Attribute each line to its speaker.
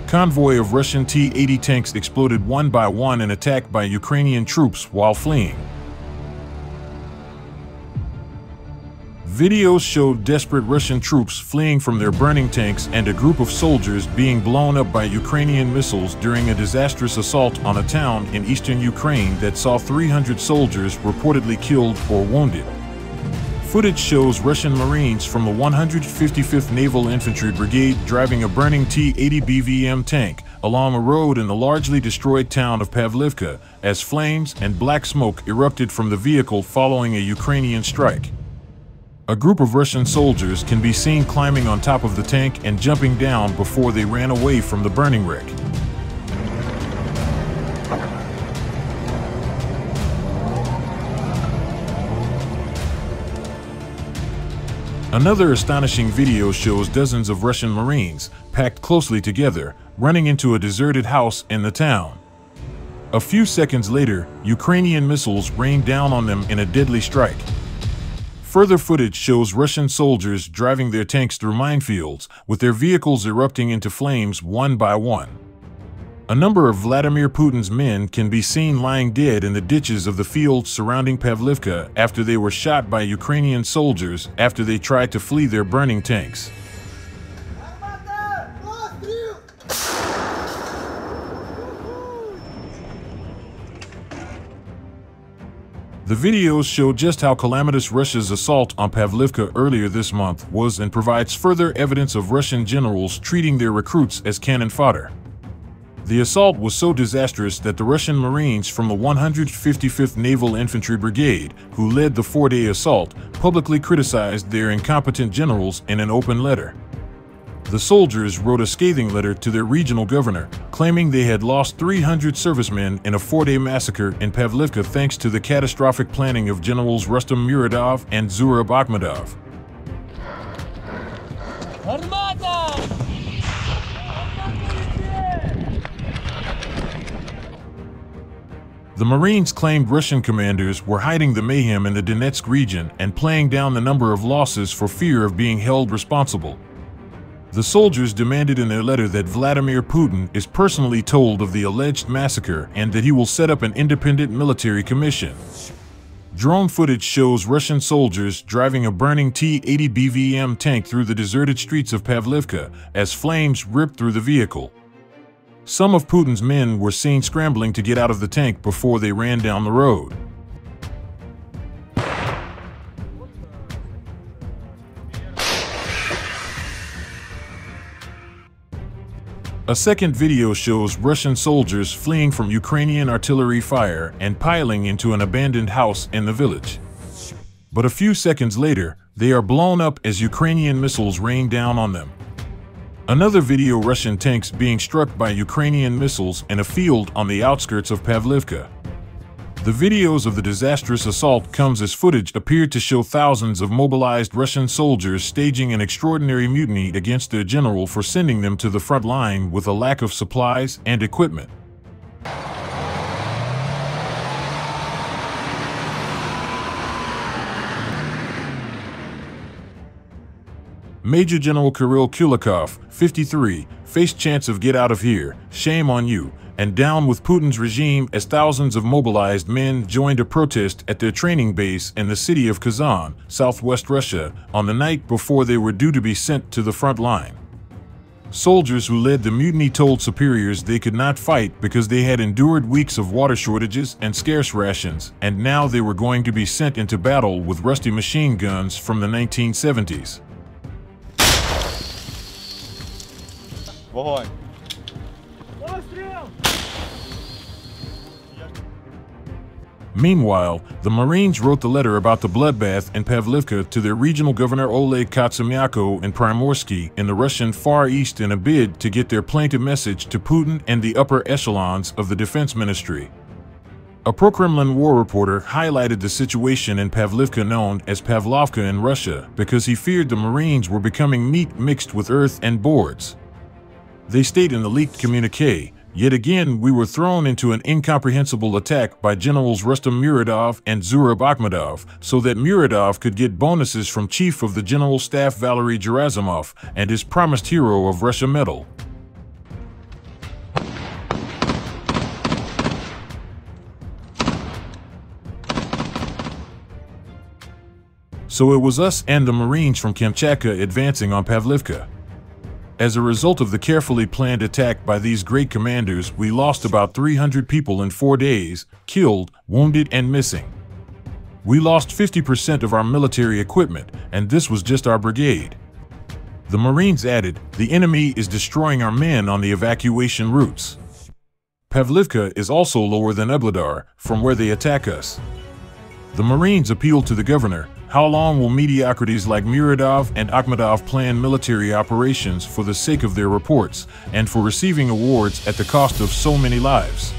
Speaker 1: Convoy of Russian T-80 tanks exploded one by one and attacked by Ukrainian troops while fleeing. Videos showed desperate Russian troops fleeing from their burning tanks and a group of soldiers being blown up by Ukrainian missiles during a disastrous assault on a town in eastern Ukraine that saw 300 soldiers reportedly killed or wounded. Footage shows Russian Marines from the 155th Naval Infantry Brigade driving a burning T-80 BVM tank along a road in the largely destroyed town of Pavlivka as flames and black smoke erupted from the vehicle following a Ukrainian strike. A group of Russian soldiers can be seen climbing on top of the tank and jumping down before they ran away from the burning wreck. Another astonishing video shows dozens of Russian Marines, packed closely together, running into a deserted house in the town. A few seconds later, Ukrainian missiles rained down on them in a deadly strike. Further footage shows Russian soldiers driving their tanks through minefields, with their vehicles erupting into flames one by one. A number of Vladimir Putin's men can be seen lying dead in the ditches of the fields surrounding Pavlivka after they were shot by Ukrainian soldiers after they tried to flee their burning tanks. The videos show just how calamitous Russia's assault on Pavlivka earlier this month was and provides further evidence of Russian generals treating their recruits as cannon fodder. The assault was so disastrous that the Russian Marines from the 155th Naval Infantry Brigade, who led the four-day assault, publicly criticized their incompetent generals in an open letter. The soldiers wrote a scathing letter to their regional governor, claiming they had lost 300 servicemen in a four-day massacre in Pavlivka thanks to the catastrophic planning of Generals Rustam Muradov and Zurab Akhmedov. The Marines claimed Russian commanders were hiding the mayhem in the Donetsk region and playing down the number of losses for fear of being held responsible. The soldiers demanded in their letter that Vladimir Putin is personally told of the alleged massacre and that he will set up an independent military commission. Drone footage shows Russian soldiers driving a burning T-80 BVM tank through the deserted streets of Pavlivka as flames ripped through the vehicle. Some of Putin's men were seen scrambling to get out of the tank before they ran down the road. A second video shows Russian soldiers fleeing from Ukrainian artillery fire and piling into an abandoned house in the village. But a few seconds later, they are blown up as Ukrainian missiles rain down on them. Another video Russian tanks being struck by Ukrainian missiles in a field on the outskirts of Pavlivka. The videos of the disastrous assault comes as footage appeared to show thousands of mobilized Russian soldiers staging an extraordinary mutiny against their general for sending them to the front line with a lack of supplies and equipment. Major General Kirill Kulikov, 53, faced chants of "Get out of here, shame on you," and "Down with Putin's regime" as thousands of mobilized men joined a protest at their training base in the city of Kazan, southwest Russia, on the night before they were due to be sent to the front line. Soldiers who led the mutiny told superiors they could not fight because they had endured weeks of water shortages and scarce rations, and now they were going to be sent into battle with rusty machine guns from the 1970s.
Speaker 2: Вогонь!
Speaker 1: Meanwhile, the Marines wrote the letter about the bloodbath in Pavlivka to their regional governor Oleg Katsamyako in Primorsky in the Russian Far East in a bid to get their plaintive message to Putin and the upper echelons of the defense ministry. A pro-Kremlin war reporter highlighted the situation in Pavlivka known as Pavlovka in Russia because he feared the Marines were becoming meat mixed with earth and boards. They state in the leaked communique, "Yet again we were thrown into an incomprehensible attack by Generals Rustam Muradov and Zurab Akhmedov so that Muradov could get bonuses from Chief of the General Staff Valery Gerasimov and his promised Hero of Russia medal." So it was us and the Marines from Kamchatka advancing on Pavlivka. As a result of the carefully planned attack by these great commanders, we lost about 300 people in 4 days, killed, wounded, and missing. We lost 50% of our military equipment, and this was just our brigade. The Marines added, "The enemy is destroying our men on the evacuation routes." Pavlivka is also lower than Ebledar, from where they attack us. The Marines appealed to the governor, "How long will mediocrities like Muradov and Akhmedov plan military operations for the sake of their reports, and for receiving awards at the cost of so many lives?"